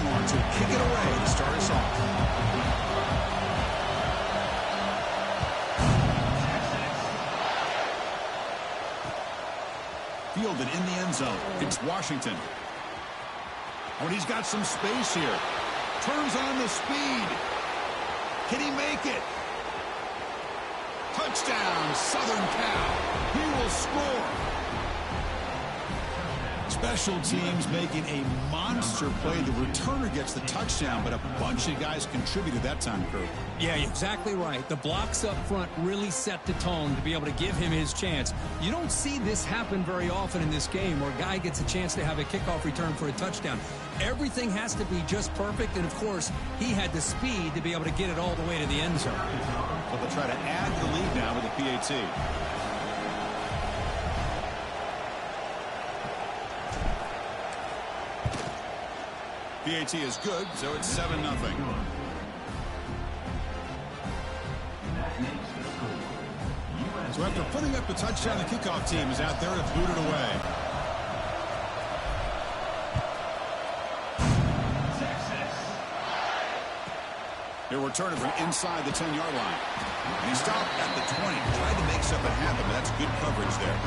Longhorns will kick it away to start us off. Fielded in the end zone. It's Washington. Oh, and he's got some space here. Turns on the speed. Can he make it? Touchdown, Southern Cal. He will score. Special teams making a monster play. The returner gets the touchdown, but a bunch of guys contributed that time, Kurt. Yeah, exactly right. The blocks up front really set the tone to be able to give him his chance. You don't see this happen very often in this game where a guy gets a chance to have a kickoff return for a touchdown. Everything has to be just perfect, and, of course, he had the speed to be able to get it all the way to the end zone. So they'll try to add to the lead now with the PAT. PAT is good, so it's 7-0. So after putting up the touchdown, the kickoff team is out there to boot it away. He'll return it from inside the 10-yard line. And he stopped at the 20. Tried to make something happen, but that's good coverage there.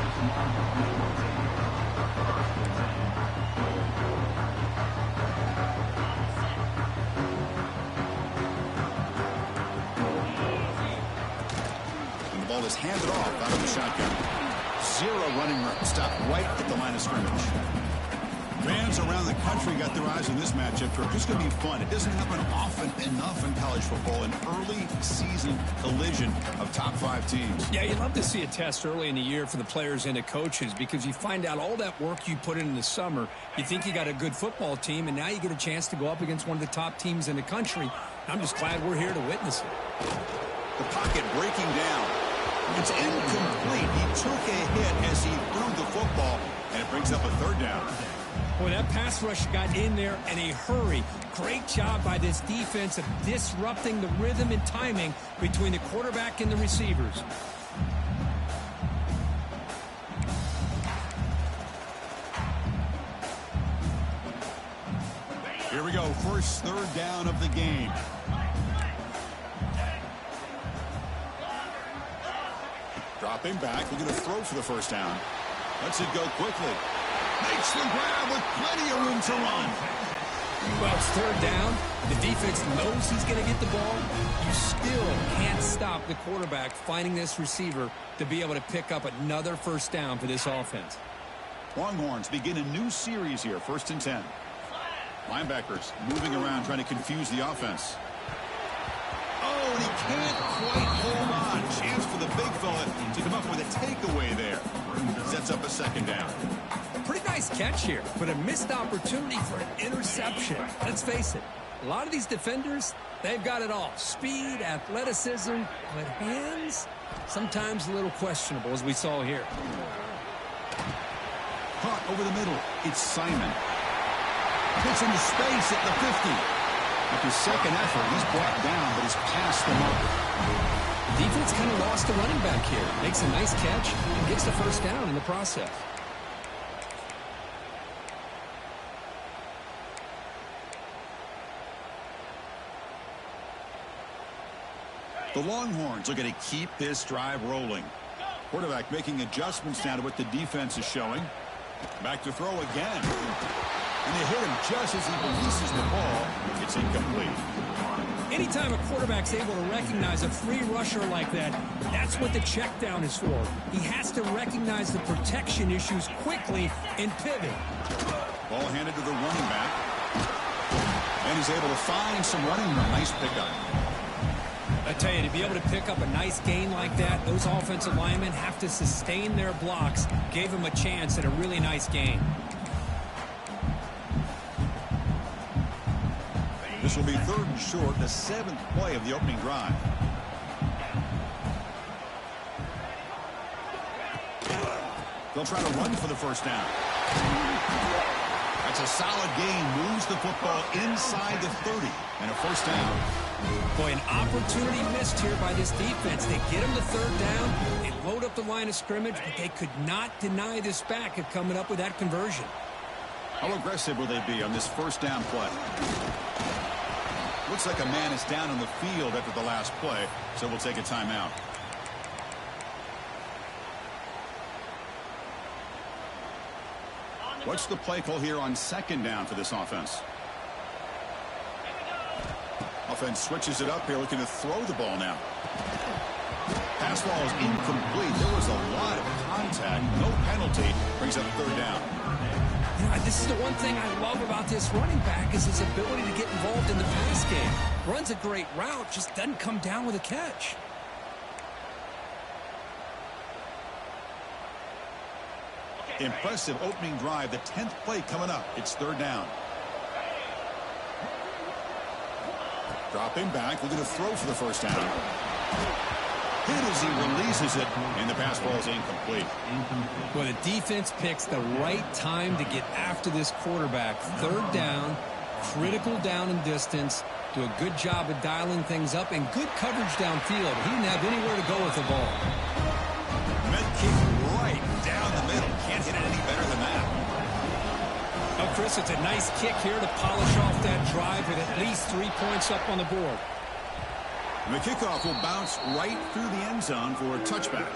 Ball is handed off out of the shotgun. Zero running room. Stopped right at the line of scrimmage. Fans around the country got their eyes on this matchup. It's going to be fun. It doesn't happen often enough in college football. An early season collision of top 5 teams. Yeah, you love to see a test early in the year for the players and the coaches because you find out all that work you put in the summer. You think you got a good football team, and now you get a chance to go up against one of the top teams in the country. I'm just glad we're here to witness it. The pocket breaking down. It's incomplete. He took a hit as he threw the football, and it brings up a 3rd down. Boy, that pass rush got in there in a hurry. Great job by this defense of disrupting the rhythm and timing between the quarterback and the receivers. Here we go. First 3rd down of the game. Dropping back, looking to throw for the first down. Lets it go quickly. Makes the grab with plenty of room to run. Well, it's 3rd down. The defense knows he's going to get the ball. You still can't stop the quarterback finding this receiver to be able to pick up another first down for this offense. Longhorns begin a new series here, 1st and 10. Linebackers moving around, trying to confuse the offense. Oh, and he can't quite hold on. Chance for the big fella to come up with a takeaway there. Sets up a 2nd down. Pretty nice catch here, but a missed opportunity for an interception. Let's face it, a lot of these defenders, they've got it all. Speed, athleticism, but hands, sometimes a little questionable, as we saw here. Caught over the middle. It's Simon. Gets into space at the 50. With his 2nd effort, he's brought down, but he's past the mark. Defense kind of lost a running back here. Makes a nice catch and gets the first down in the process. The Longhorns looking to keep this drive rolling. Quarterback making adjustments now to what the defense is showing. Back to throw again. And they hit him just as he releases the ball. It's incomplete. Anytime a quarterback's able to recognize a free rusher like that, that's what the check down is for. He has to recognize the protection issues quickly and pivot. Ball handed to the running back. And he's able to find some running room. Nice pickup. I tell you, to be able to pick up a nice gain like that, those offensive linemen have to sustain their blocks. Gave him a chance at a really nice gain. This will be 3rd and short, the 7th play of the opening drive. They'll try to run for the first down. That's a solid gain. Moves the football inside the 30 and a first down. Boy, an opportunity missed here by this defense. They get him the 3rd down. They load up the line of scrimmage, but they could not deny this back of coming up with that conversion. How aggressive will they be on this first down play? Looks like a man is down on the field after the last play, so we'll take a timeout. What's the play call here on second down for this offense? Offense switches it up here, looking to throw the ball now. Pass ball is incomplete. There was a lot of contact. No penalty. Brings up third down. This is the one thing I love about this running back is his ability to get involved in the pass game. Runs a great route, just doesn't come down with a catch. Impressive opening drive. The 10th play coming up. It's third down. Dropping back. Looking to throw for the first down. Hit as he releases it, and the pass ball is incomplete. Well, the defense picks the right time to get after this quarterback. Third down, critical down and distance. Do a good job of dialing things up and good coverage downfield. He didn't have anywhere to go with the ball. Med kick right down the middle. Can't hit it any better than that. Oh, Chris, it's a nice kick here to polish off that drive with at least 3 points up on the board. And the kickoff will bounce right through the end zone for a touchback.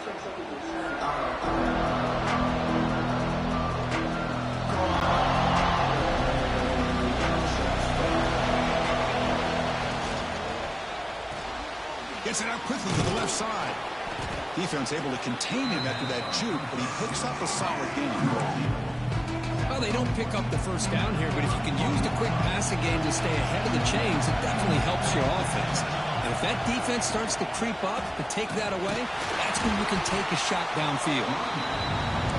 Gets it out quickly to the left side. Defense able to contain him after that juke, but he picks up a solid gain. Well, they don't pick up the first down here, but if you can use the quick passing game to stay ahead of the chains, it definitely helps your offense. And if that defense starts to creep up to take that away, that's when you can take a shot downfield.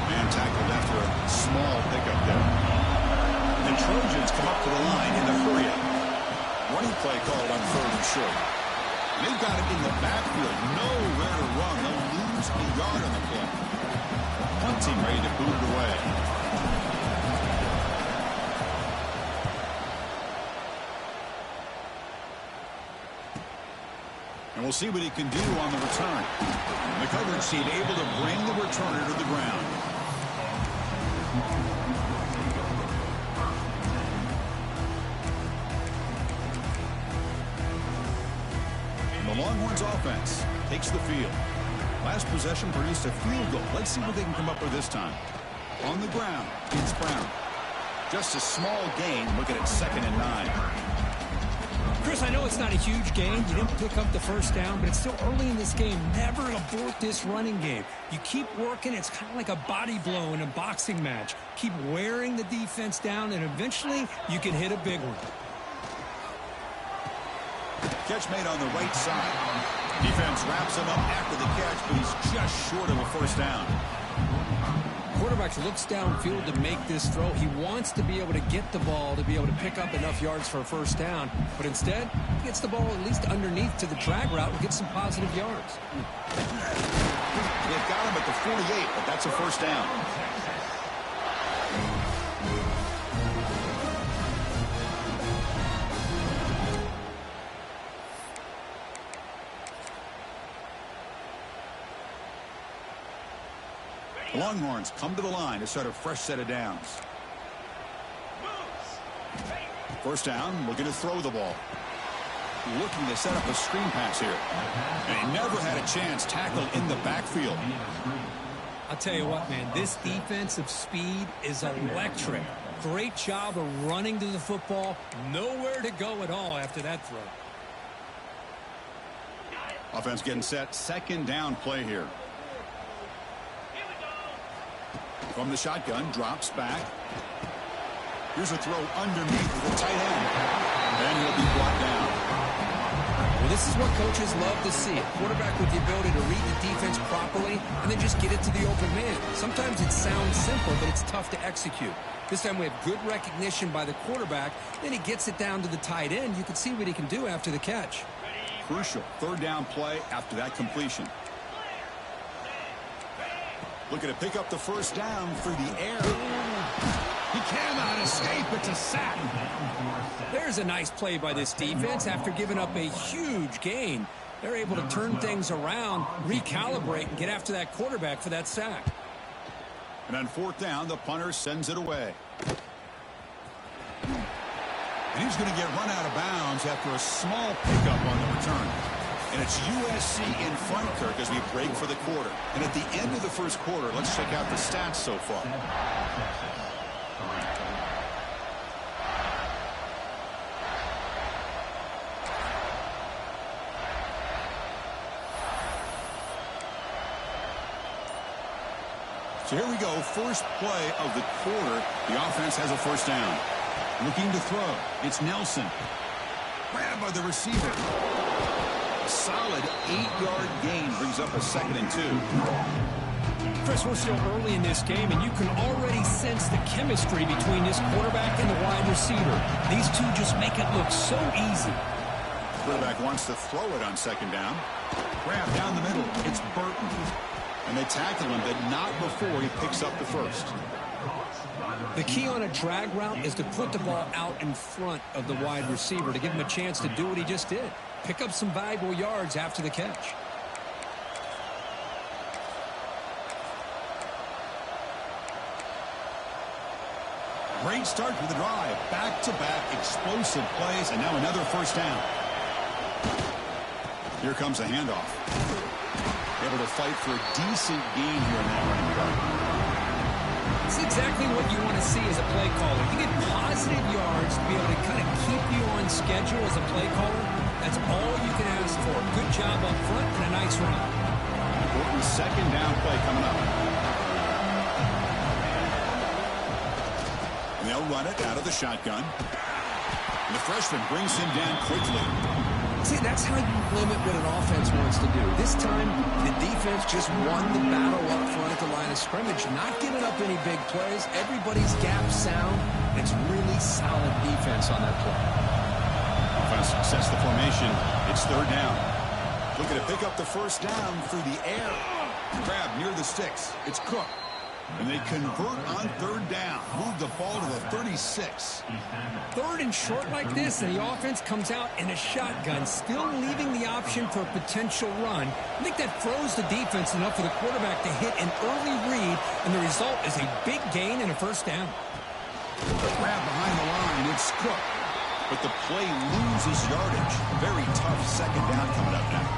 Man tackled after a small pickup there. The Trojans come up to the line in a hurry up. Running play called on third and short. They've got it in the backfield. Nowhere to run. They'll lose a yard on the play. Punt team ready to boot it away. And we'll see what he can do on the return. The coverage team able to bring the returner to the ground. And the Longhorns offense takes the field. Last possession produced a field goal. Let's see what they can come up with this time. On the ground, it's Brown. Just a small gain. Looking at 2nd and 9. Chris, I know it's not a huge gain. You didn't pick up the first down, but it's still early in this game. Never abort this running game. You keep working. It's kind of like a body blow in a boxing match. Keep wearing the defense down, and eventually you can hit a big one. Catch made on the right side. Defense wraps him up after the catch, but he's just short of a first down. Quarterback looks downfield to make this throw. He wants to be able to get the ball to be able to pick up enough yards for a first down, but instead he gets the ball at least underneath to the drag route and gets some positive yards. They've got him at the 48, but that's a first down. The Longhorns come to the line to start a fresh set of downs. First down, looking to throw the ball. Looking to set up a screen pass here. And he never had a chance tackled in the backfield. I'll tell you what, man, this defensive speed is electric. Great job of running to the football. Nowhere to go at all after that throw. Offense getting set. 2nd down play here. From the shotgun, drops back. Here's a throw underneath the tight end. And he'll be brought down. Well, this is what coaches love to see. A quarterback with the ability to read the defense properly and then just get it to the open man. Sometimes it sounds simple, but it's tough to execute. This time we have good recognition by the quarterback. Then he gets it down to the tight end. You can see what he can do after the catch. Crucial 3rd down play after that completion. Looking to pick up the first down through the air. He cannot escape. It's a sack. There's a nice play by this defense after giving up a huge gain. They're able to turn things around, recalibrate, and get after that quarterback for that sack. And on 4th down, the punter sends it away. he's going to get run out of bounds after a small pickup on the return. And it's USC in front, Kirk, as we break for the quarter. And at the end of the first quarter, let's check out the stats so far. So here we go, first play of the quarter. The offense has a first down. Looking to throw. It's Nelson. Grabbed by the receiver. A solid 8-yard gain brings up a 2nd and 2. Chris, we're still early in this game, and you can already sense the chemistry between this quarterback and the wide receiver. These two just make it look so easy. Quarterback wants to throw it on 2nd down. Grab down the middle. It's Burton. And they tackle him, but not before he picks up the first. The key on a drag route is to put the ball out in front of the wide receiver to give him a chance to do what he just did. Pick up some valuable yards after the catch. Great start for the drive. Back-to-back explosive plays, and now another first down. Here comes a handoff. Able to fight for a decent gain here in that running play. It's exactly what you want to see as a play caller. You get positive yards to be able to kind of keep you on schedule as a play caller. That's all you can ask for. Good job up front and a nice run. Important 2nd down play coming up. And they'll run it out of the shotgun. And the freshman brings him down quickly. See, that's how you limit what an offense wants to do. This time, the defense just won the battle up front at the line of scrimmage, not giving up any big plays. Everybody's gap sound. It's really solid defense on that play. Offense sets the formation. It's 3rd down. Looking to pick up the first down through the air. Grab near the sticks. It's Cook. And they convert on 3rd down. Move the ball to the 36. 3rd and short like this, and the offense comes out in a shotgun, still leaving the option for a potential run. I think that throws the defense enough for the quarterback to hit an early read, and the result is a big gain and a first down. The grab behind the line, it's Cook. But the play loses yardage. Very tough 2nd down coming up now.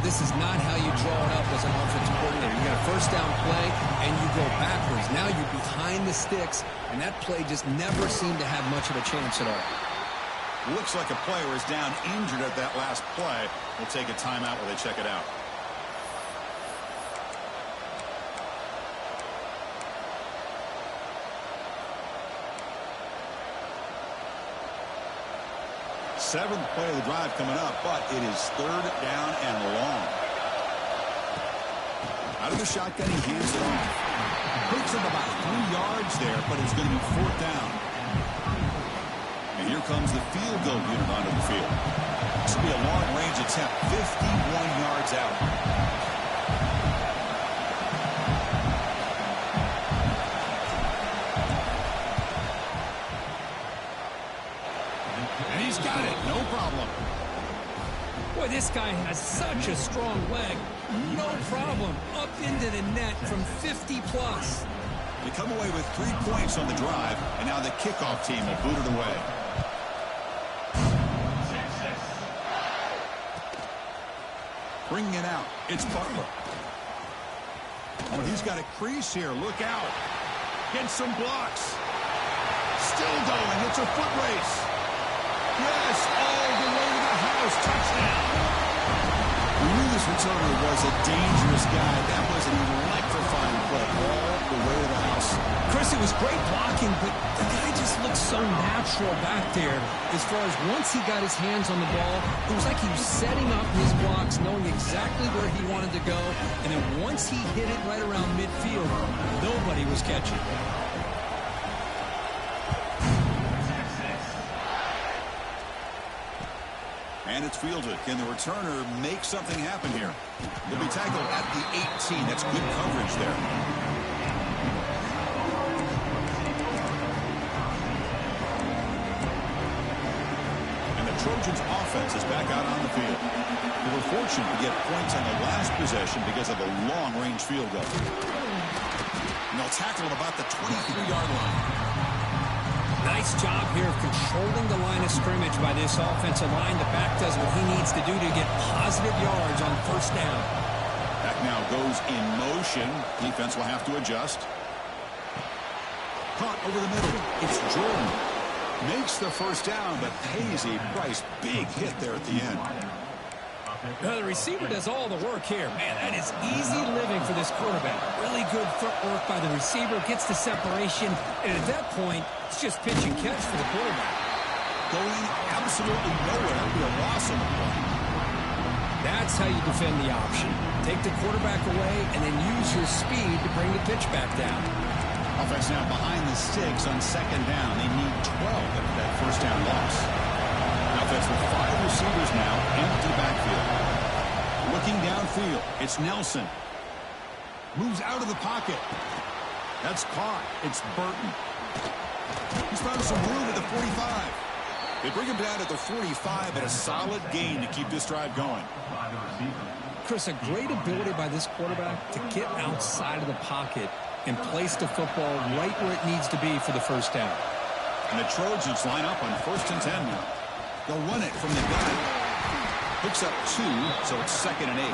This is not how you draw it up as an offensive coordinator. You got a first down play, and you go backwards. Now you're behind the sticks, and that play just never seemed to have much of a chance at all. Looks like a player is down injured at that last play. We'll take a timeout while they check it out. Seventh play of the drive coming up, but it is 3rd down and long. Out of the shotgun, he hands it off. Picks up about 3 yards there, but it's going to be 4th down. And here comes the field goal unit onto the field. This will be a long-range attempt, 51 yards out. And he's got it, no problem. Boy, this guy has such a strong leg. No problem. Up into the net from 50-plus. They come away with 3 points on the drive, and now the kickoff team will boot it away. Bringing it out, it's Butler. Oh, he's got a crease here. Look out. Gets some blocks. Still going. It's a foot race. Yes, all the way to the house. Touchdown. We knew this returner was a dangerous guy. That was an electrifying play all the way to the house. Chris, it was great blocking, but the guy just looked so natural back there. As far as once he got his hands on the ball, it was like he was setting up his blocks, knowing exactly where he wanted to go. And then once he hit it right around midfield, nobody was catching. And it's fielded. Can the returner make something happen here? He'll be tackled at the 18. That's good coverage there. And the Trojans' offense is back out on the field. They were fortunate to get points on the last possession because of a long-range field goal. And they'll tackle him about the 23-yard line. Nice job here of controlling the line of scrimmage by this offensive line. The back does what he needs to do to get positive yards on first down. Back now goes in motion. Defense will have to adjust. Caught over the middle. It's Jordan. Makes the first down, but pays a price. Big hit there at the end. Now the receiver does all the work here. Man, that is easy living for this quarterback. Really good footwork by the receiver. Gets the separation. And at that point, it's just pitch and catch for the quarterback. Going absolutely nowhere. That would be a loss on the play. That's how you defend the option. Take the quarterback away and then use your speed to bring the pitch back down. Offense now behind the sticks on second down. They need 12 after that first down loss. Offense with 5 receivers now, empty backfield. Looking downfield, it's Nelson. Moves out of the pocket. That's caught. It's Burton. He's found some room at the 45. They bring him down at the 45, and a solid gain to keep this drive going. Chris, a great ability by this quarterback to get outside of the pocket and place the football right where it needs to be for the first down. And the Trojans line up on 1st and 10 now. They'll run it from the gun. Picks up 2, so it's 2nd and 8.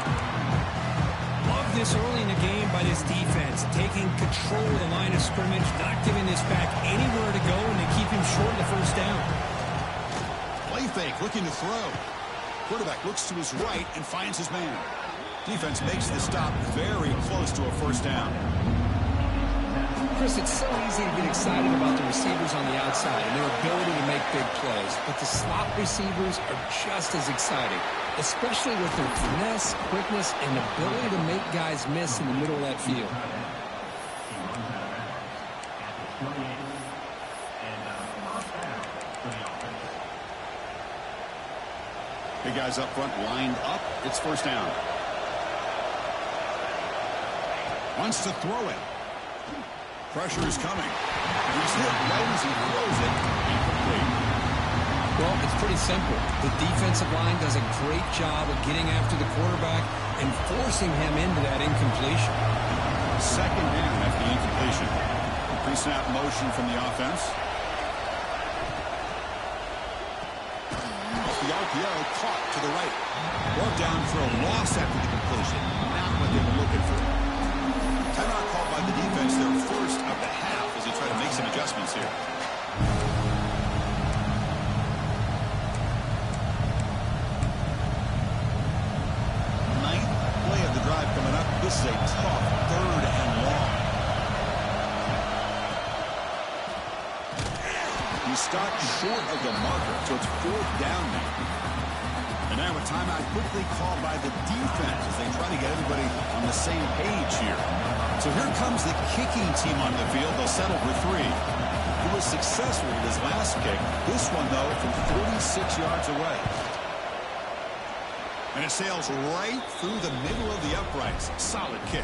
Love this early in the game by this defense, taking control of the line of scrimmage, not giving this back anywhere to go, and they keep him short of the first down. Play fake, looking to throw. Quarterback looks to his right and finds his man. Defense makes the stop very close to a first down. Chris, it's so easy to get excited about the receivers on the outside and their ability to make big plays, but the slot receivers are just as exciting, especially with their finesse, quickness, and ability to make guys miss in the middle of that field. Big guys up front lined up. It's first down. Wants to throw it. Pressure is coming. He's hit right as he throws it. Incomplete. Well, it's pretty simple. The defensive line does a great job of getting after the quarterback and forcing him into that incompletion. Second down after the incompletion. Pre-snap motion from the offense. Off the RPO, caught to the right. Brought down for a loss after the completion. Not what they were looking for. Timeout called by the defense, their first of the half, as they try to make some adjustments here. Ninth play of the drive coming up. This is a tough 3rd and long. He stopped short of the marker, so it's 4th down now. And now a timeout quickly called by the defense as they try to get everybody on the same page here. So here comes the kicking team on the field. They'll settle for 3. He was successful with his last kick. This one, though, from 46 yards away. And it sails right through the middle of the uprights. Solid kick.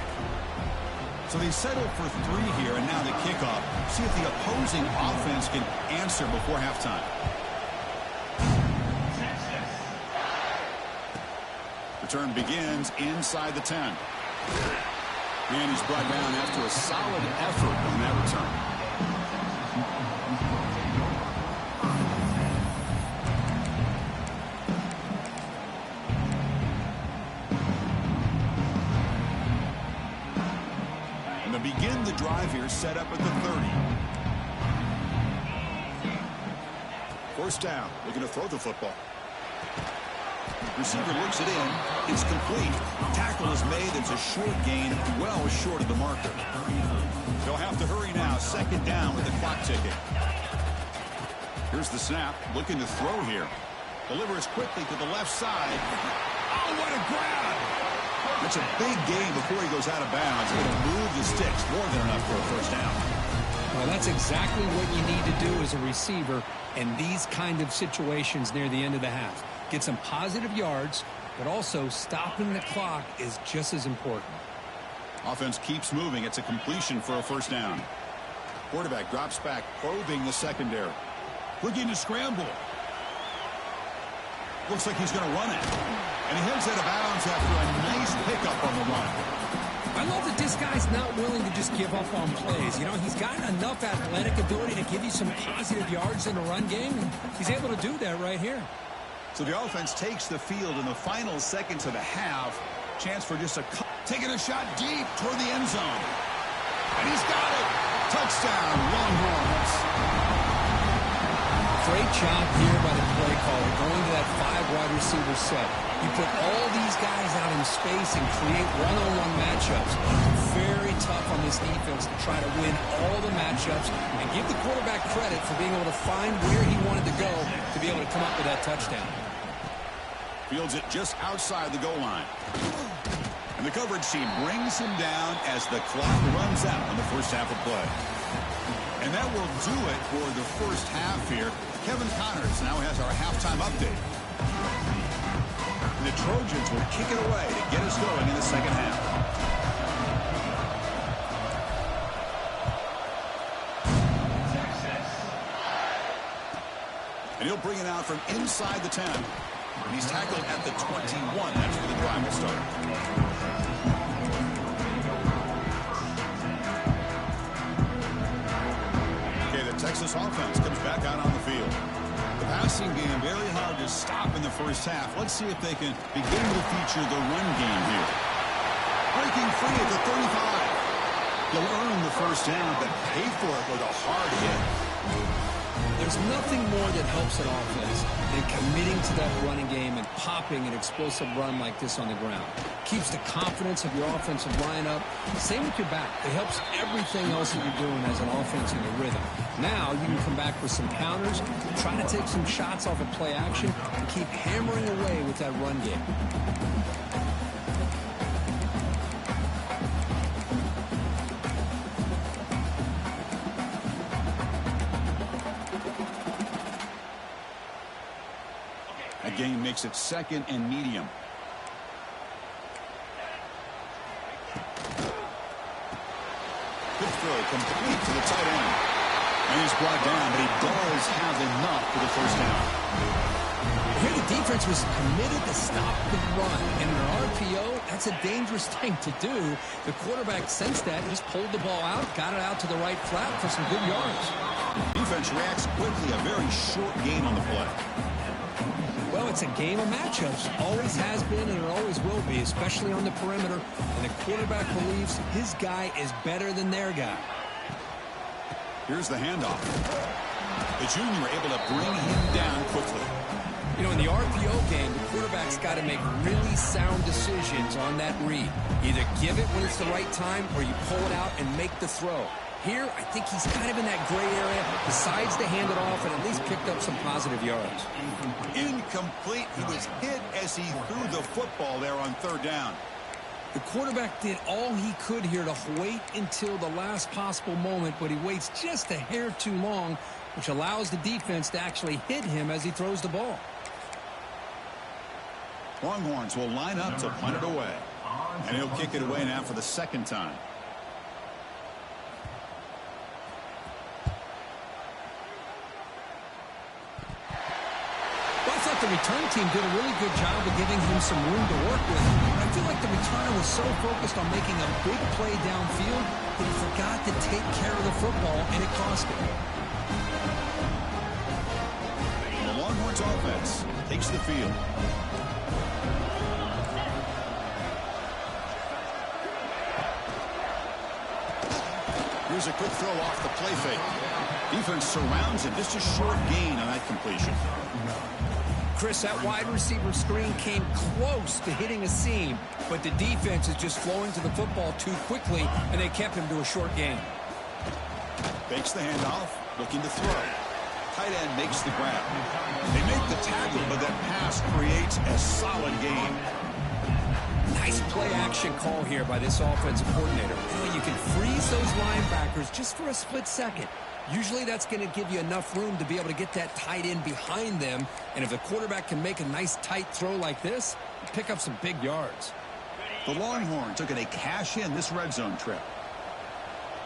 So they settled for 3 here, and now the kickoff. See if the opposing offense can answer before halftime. Return begins inside the 10. And he's brought down after a solid effort on that return. And to begin the drive here, set up at the 30. First down, looking to throw the football. Receiver looks it in. It's complete. Tackle is made. It's a short gain, well short of the marker. They'll have to hurry now. Second down with the clock ticking. Here's the snap. Looking to throw here. Delivers quickly to the left side. Oh, what a grab! It's a big gain before he goes out of bounds. Going to move the sticks. More than enough for a first down. Well, that's exactly what you need to do as a receiver in these kind of situations near the end of the half. Get some positive yards, but also stopping the clock is just as important. Offense keeps moving. It's a completion for a first down. Quarterback drops back, probing the secondary. Looking to scramble. Looks like he's going to run it. And he heads out of bounds after a nice pickup on the run. I love that this guy's not willing to just give up on plays. You know, he's got enough athletic ability to give you some positive yards in the run game, and he's able to do that right here. So the offense takes the field in the final seconds of the half. Chance for just taking a shot deep toward the end zone. And he's got it. Touchdown, Longhorns. Great job here by the play caller going to that 5-wide receiver set. You put all these guys out in space and create one-on-one matchups. Very tough on this defense to try to win all the matchups and give the quarterback credit for being able to find where he wanted to go to be able to come up with that touchdown. Fields it just outside the goal line. And the coverage team brings him down as the clock runs out on the first half of play. And that will do it for the first half here. Kevin Connors now has our halftime update. The Trojans will kick it away to get us going in the second half. And he'll bring it out from inside the 10. And he's tackled at the 21. That's where the drive will start. Okay, the Texas offense comes back out on the field. The passing game very hard to stop in the first half. Let's see if they can begin to feature the run game here. Breaking free at the 35. They'll earn the first down, but pay for it with a hard hit. There's nothing more that helps an offense than committing to that running game and popping an explosive run like this on the ground. Keeps the confidence of your offensive lineup. Same with your back. It helps everything else that you're doing as an offense in the rhythm. Now you can come back with some counters, try to take some shots off of play action, and keep hammering away with that run game. Game makes it second and medium. Good throw, complete to the tight end. And he's brought down, but he does have enough for the first down. Here the defense was committed to stop the run. And in an RPO, that's a dangerous thing to do. The quarterback sensed that, just pulled the ball out, got it out to the right flat for some good yards. Defense reacts quickly, a very short gain on the play. Well, it's a game of matchups. Always has been and it always will be, especially on the perimeter. And the quarterback believes his guy is better than their guy. Here's the handoff. The junior able to bring him down quickly. You know, in the RPO game, the quarterback's got to make really sound decisions on that read. Either give it when it's the right time or you pull it out and make the throw. Here, I think he's kind of in that gray area, decides to hand it off and at least picked up some positive yards. Incomplete. He was hit as he threw the football there on third down. The quarterback did all he could here to wait until the last possible moment, but he waits just a hair too long, which allows the defense to actually hit him as he throws the ball. Longhorns will line up to punt it away. And he'll kick it away now for the second time. The return team did a really good job of giving him some room to work with. I feel like the returner was so focused on making a big play downfield that he forgot to take care of the football, and it cost him. The Longhorns offense takes the field. Here's a quick throw off the play fake. Defense surrounds him. Just a short gain on that completion. Chris, that wide receiver screen came close to hitting a seam, but the defense is just flowing to the football too quickly, and they kept him to a short gain. Fakes the handoff, looking to throw. Tight end makes the grab. They make the tackle, but that pass creates a solid gain. Nice play action call here by this offensive coordinator. You can freeze those linebackers just for a split second. Usually that's going to give you enough room to be able to get that tight end behind them. And if the quarterback can make a nice tight throw like this, pick up some big yards. The Longhorns are going to cash in this red zone trip.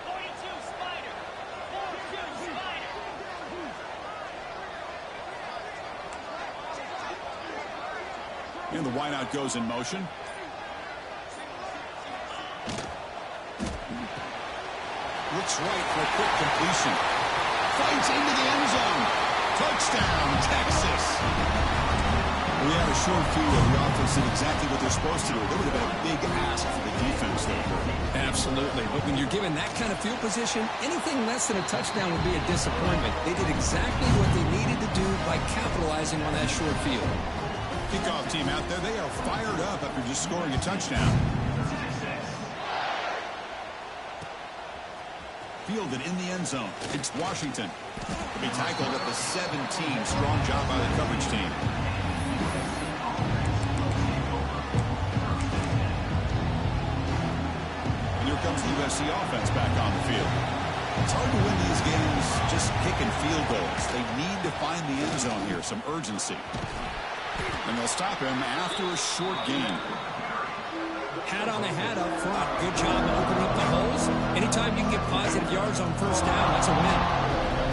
42 Spider. 42 Spider. And the wideout goes in motion. Fakes right for a quick completion. Fights into the end zone. Touchdown, Texas. We had a short field. The offense did exactly what they're supposed to do. That would have been a big ask for the defense there. Absolutely. But when you're given that kind of field position, anything less than a touchdown would be a disappointment. They did exactly what they needed to do by capitalizing on that short field. Kickoff team out there, they are fired up after just scoring a touchdown. Fielded in the end zone. It's Washington. To be tackled at the 17. Strong job by the coverage team. And here comes the USC offense back on the field. It's hard to win these games just kicking field goals. They need to find the end zone here, some urgency. And they'll stop him after a short gain. Hat on the hat up front. Good job of opening up the holes. Anytime you can get positive yards on first down, that's a win.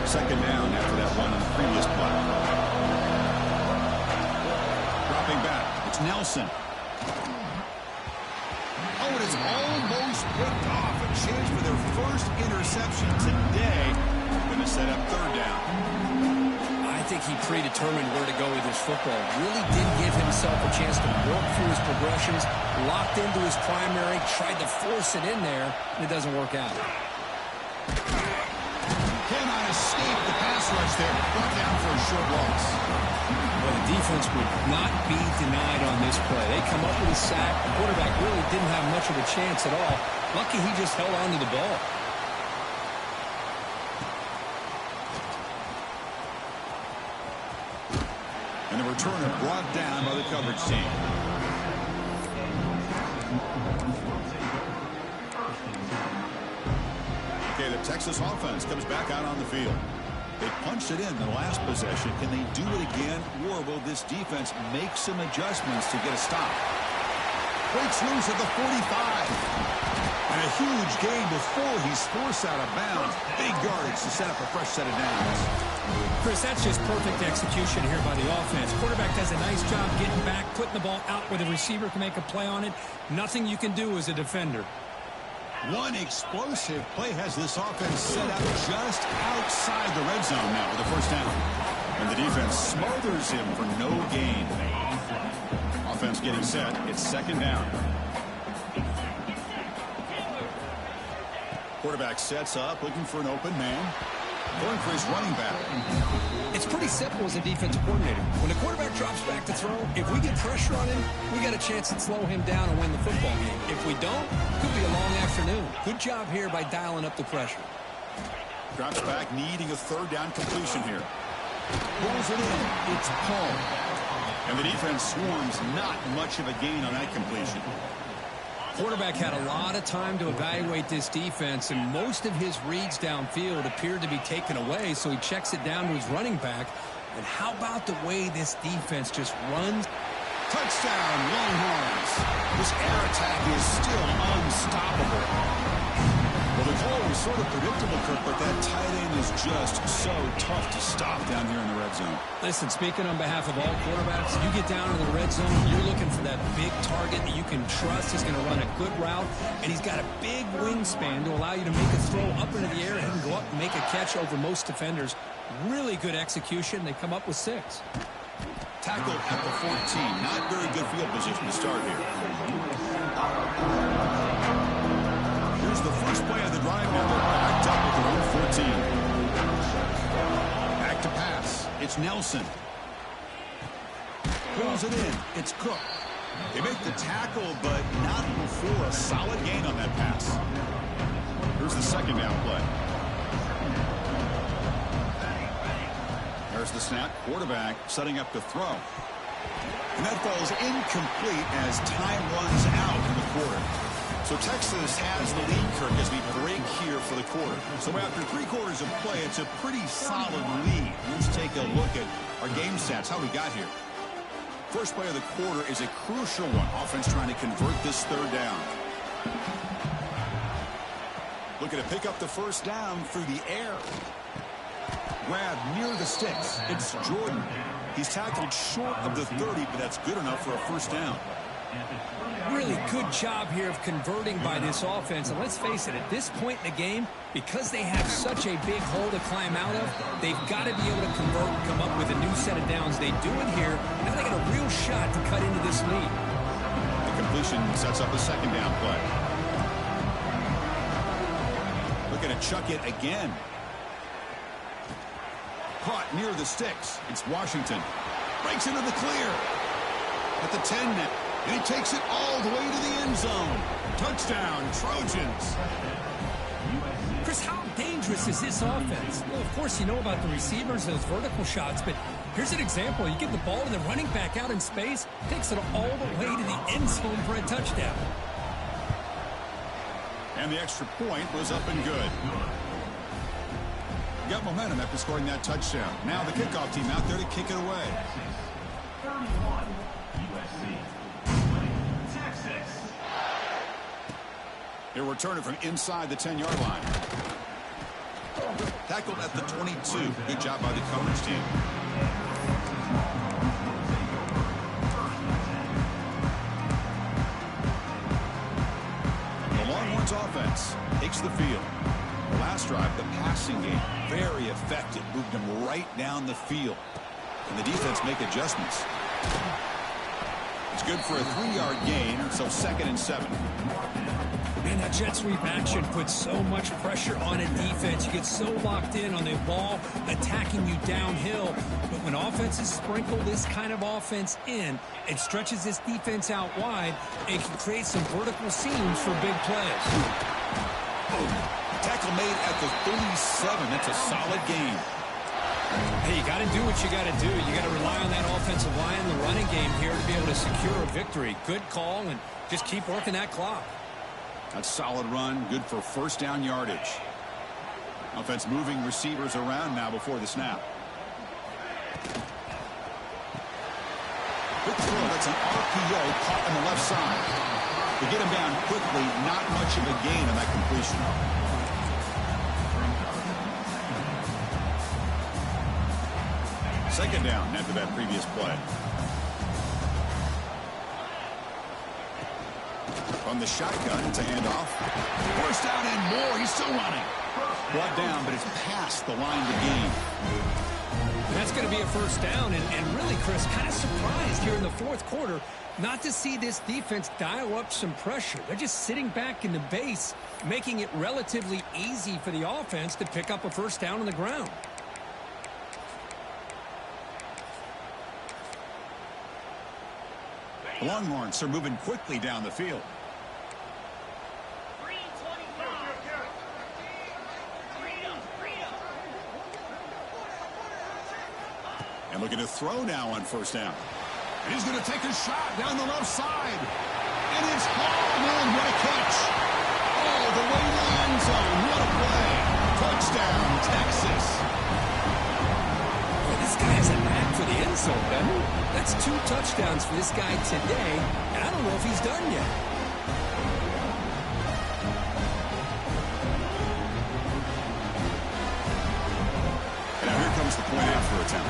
Second down after that one on the previous play. Dropping back. It's Nelson. Oh, it is almost picked off. A chance for their first interception today. Going to set up third down. I think he predetermined where to go with his football. Really did give himself a chance to work through his progressions, locked into his primary, tried to force it in there, and it doesn't work out. Cannot escape the pass rush there. Brought down for a short loss. Well, the defense would not be denied on this play. They come up with a sack. The quarterback really didn't have much of a chance at all. Lucky he just held on to the ball. And the returner brought down by the coverage team. Okay, the Texas offense comes back out on the field. They punched it in the last possession. Can they do it again, or will this defense make some adjustments to get a stop? Breaks loose at the 45. And a huge gain before he's forced out of bounds. Big yardage to set up a fresh set of downs. Chris, that's just perfect execution here by the offense. Quarterback does a nice job getting back, putting the ball out where the receiver can make a play on it. Nothing you can do as a defender. One explosive play has this offense set up just outside the red zone now with a first down. And the defense smothers him for no gain. Offense getting set. It's second down. Quarterback sets up, looking for an open man. Going for his running back. It's pretty simple as a defensive coordinator. When the quarterback drops back to throw, if we get pressure on him, we got a chance to slow him down and win the football game. If we don't, it could be a long afternoon. Good job here by dialing up the pressure. Drops back, needing a third down completion here. Pulls it in. It's Paul. And the defense swarms, not much of a gain on that completion. Quarterback had a lot of time to evaluate this defense, and most of his reads downfield appeared to be taken away, so he checks it down to his running back. And how about the way this defense just runs? Touchdown, Longhorns. This air attack is still unstoppable. Well, the call was sort of predictable, Kirk, but that tight end is just so tough to stop down here in the red zone. Listen, speaking on behalf of all quarterbacks, you get down in the red zone, you're looking for that big target that you can trust is going to run a good route, and he's got a big wingspan to allow you to make a throw up into the air and go up and make a catch over most defenders. Really good execution. They come up with 6. Tackle at the 14. Not very good field position to start here. Here's the first play of the drive now. They're backed up with their own 14. Back to pass. It's Nelson. Pulls it in. It's Cook. They make the tackle, but not before a solid gain on that pass. Here's the second down play. There's the snap. Quarterback setting up to throw. And that falls incomplete as time runs out in the quarter. So Texas has the lead, Kirk, as we break here for the quarter. So after 3 quarters of play, it's a pretty solid lead. Let's take a look at our game stats, how we got here. First play of the quarter is a crucial one. Offense trying to convert this third down. Looking to pick up the first down through the air. Grab near the sticks. It's Jordan. He's tackled short of the 30, but that's good enough for a first down. Really good job here of converting by this offense. And let's face it, at this point in the game, because they have such a big hole to climb out of, they've got to be able to convert and come up with a new set of downs. They do it here. Now they got a real shot to cut into this lead. The completion sets up a second down play. Looking to chuck it again. Caught near the sticks. It's Washington. Breaks into the clear. At the 10 now. And he takes it all the way to the end zone. Touchdown, Trojans. Chris, how dangerous is this offense? Well, of course, you know about the receivers, those vertical shots, but here's an example. You get the ball to the running back out in space, takes it all the way to the end zone for a touchdown. And the extra point was up and good. Got momentum after scoring that touchdown. Now the kickoff team out there to kick it away. 31, USC. Texas. He'll return it from inside the 10-yard line. Tackled at the 22. Good job by the coverage team. The Longhorns offense takes the field. The last drive, the passing game, very effective. Moved them right down the field. And the defense make adjustments. It's good for a 3-yard gain, so 2nd and 7. Man, that jet sweep action puts so much pressure on a defense. You get so locked in on the ball attacking you downhill. But when offenses sprinkle this kind of offense in, it stretches this defense out wide and can create some vertical seams for big plays. Tackle made at the 37. That's a solid gain. Hey, you got to do what you got to do. You got to rely on that offensive line and the running game here to be able to secure a victory. Good call, and just keep working that clock. That's solid run, good for first down yardage. Offense moving receivers around now before the snap. Quick throw, that's an RPO caught on the left side. To get him down quickly, not much of a gain on that completion. Second down after that previous play. From the shotgun, it's a handoff. First down and more. He's still running. Brought down, but it's past the line of the game. That's going to be a first down, and really, Chris, kind of surprised here in the fourth quarter not to see this defense dial up some pressure. They're just sitting back in the base, making it relatively easy for the offense to pick up a first down on the ground. The Longhorns are moving quickly down the field. And looking to throw now on first down. And he's going to take a shot down the left side. And it's hauled in. What a catch. All the way to the end zone. What a play. Touchdown, Texas. Well, this guy has a knack for the end zone, doesn't he? That's 2 touchdowns for this guy today, and I don't know if he's done yet. And now here comes the point after attempt.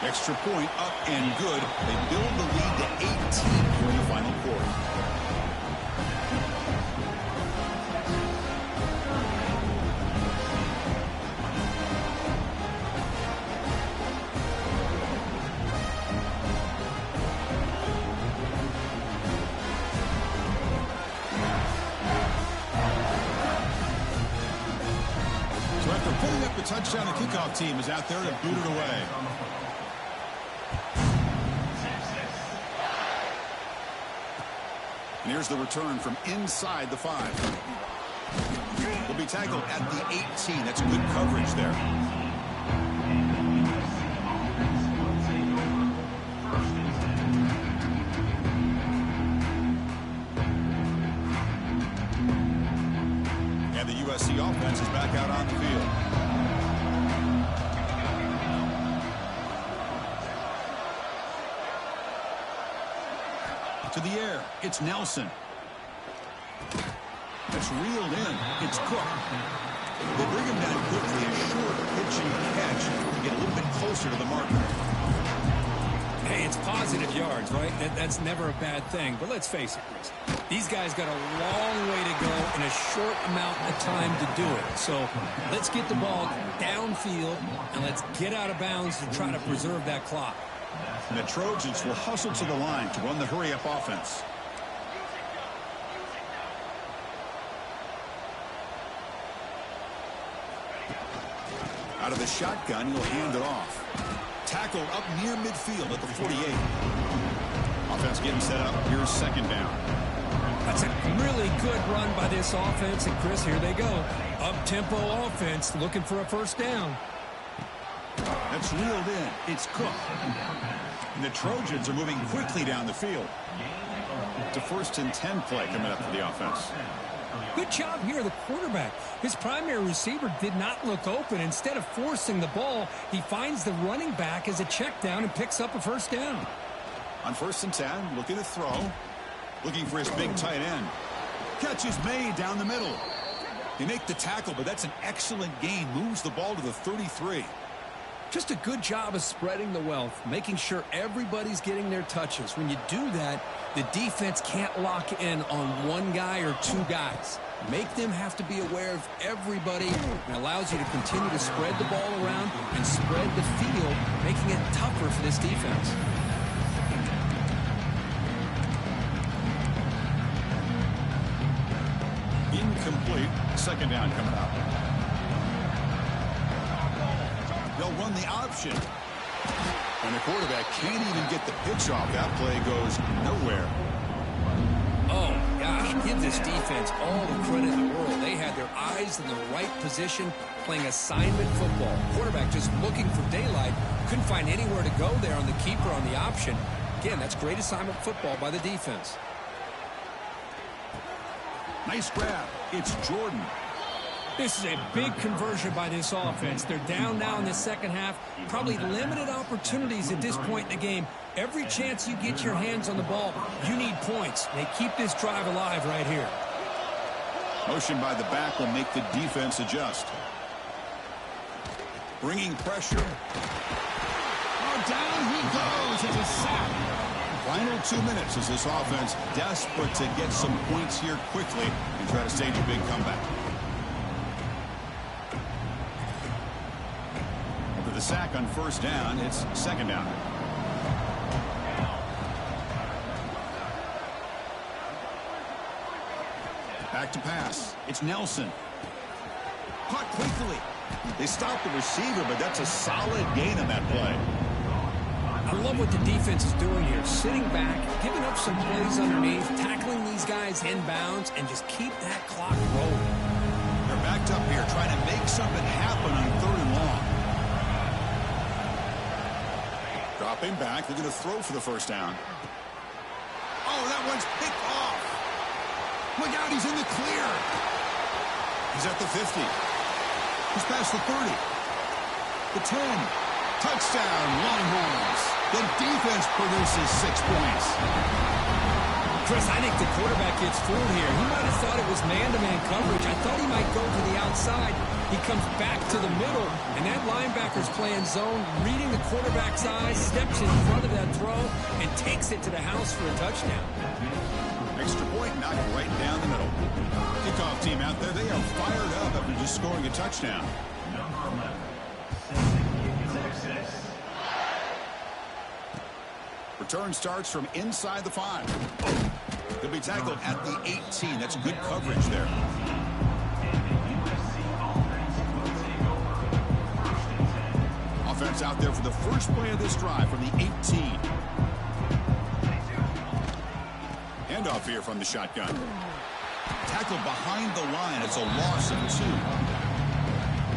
Extra point up and good. They build the lead to 18 here in the final quarter. So after putting up the touchdown, the kickoff team is out there to boot it away. And here's the return from inside the 5. Will be tackled at the 18. That's good coverage there. And the USC offense is back out on the field. To the air, it's Nelson. That's reeled in. It's Cook. They bring him down quickly, a short pitching catch to get a little bit closer to the marker. Hey, it's positive yards, right? That's never a bad thing. But let's face it, Chris. These guys got a long way to go in a short amount of time to do it. So let's get the ball downfield, and let's get out of bounds to try to preserve that clock. And the Trojans will hustle to the line to run the hurry-up offense. Out of the shotgun, he'll hand it off. Tackled up near midfield at the 48. Offense getting set up. Here's second down. That's a really good run by this offense. And, Chris, here they go. Up-tempo offense looking for a first down. That's reeled in. It's Cook. And the Trojans are moving quickly down the field. It's a 1st and 10 play coming up for the offense. Good job here, the quarterback. His primary receiver did not look open. Instead of forcing the ball, he finds the running back as a check down and picks up a first down. On 1st and 10, looking to throw. Looking for his big tight end. Catch is made down the middle. They make the tackle, but that's an excellent gain. Moves the ball to the 33. Just a good job of spreading the wealth, making sure everybody's getting their touches. When you do that, the defense can't lock in on one guy or two guys. Make them have to be aware of everybody, and allows you to continue to spread the ball around and spread the field, making it tougher for this defense. Incomplete. Second down coming up. They'll run the option. And the quarterback can't even get the pitch off. That play goes nowhere. Oh, gosh, give this defense all the credit in the world. They had their eyes in the right position, playing assignment football. Quarterback just looking for daylight. Couldn't find anywhere to go there on the keeper on the option. Again, that's great assignment football by the defense. Nice grab. It's Jordan. This is a big conversion by this offense. They're down now in the second half. Probably limited opportunities at this point in the game. Every chance you get your hands on the ball, you need points. They keep this drive alive right here. Motion by the back will make the defense adjust. Bringing pressure. Oh, down he goes. It's a sack. Final 2 minutes as this offense desperate to get some points here quickly and try to stage a big comeback. After the sack on first down, it's second down. Back to pass. It's Nelson. Caught quickly. They stopped the receiver, but that's a solid gain on that play. I love what the defense is doing here. Sitting back, giving up some plays underneath, tackling these guys inbounds, and just keep that clock rolling. They're backed up here, trying to make something happen on third and long. Dropping back, they're going to throw for the first down. Oh, that one's picked off. Look out, he's in the clear. He's at the 50. He's past the 30. The 10. Touchdown, Longhorns. The defense produces 6 points. Chris, I think the quarterback gets fooled here. He might have thought it was man-to-man coverage. I thought he might go to the outside. He comes back to the middle, and that linebacker's playing zone, reading the quarterback's eyes, steps in front of that throw, and takes it to the house for a touchdown. Extra point knocked right down the middle. Kickoff team out there, they are fired up after just scoring a touchdown. Number 11, Texas. Return starts from inside the 5. He'll be tackled at the 18. That's good coverage there. Offense out there for the first play of this drive from the 18. Handoff here from the shotgun. Tackled behind the line. It's a loss of 2.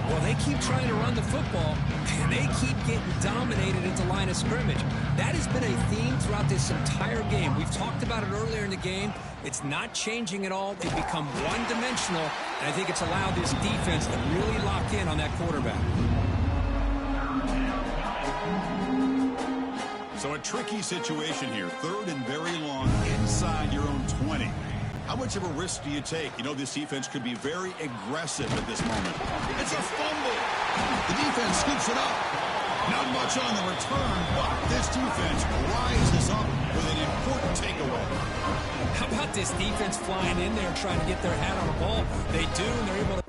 Well, they keep trying to run the football, and they keep getting dominated at the line of scrimmage. That has been a theme throughout this entire game. We've talked about it earlier in the game. It's not changing at all. They've become one-dimensional, and I think it's allowed this defense to really lock in on that quarterback. So a tricky situation here. Third and very long inside your own 20. How much of a risk do you take? You know, this defense could be very aggressive at this moment. It's a fumble. The defense scoops it up. Not much on the return, but this defense rises up with an important takeaway. How about this defense flying in there trying to get their hat on the ball? They do, and they're able to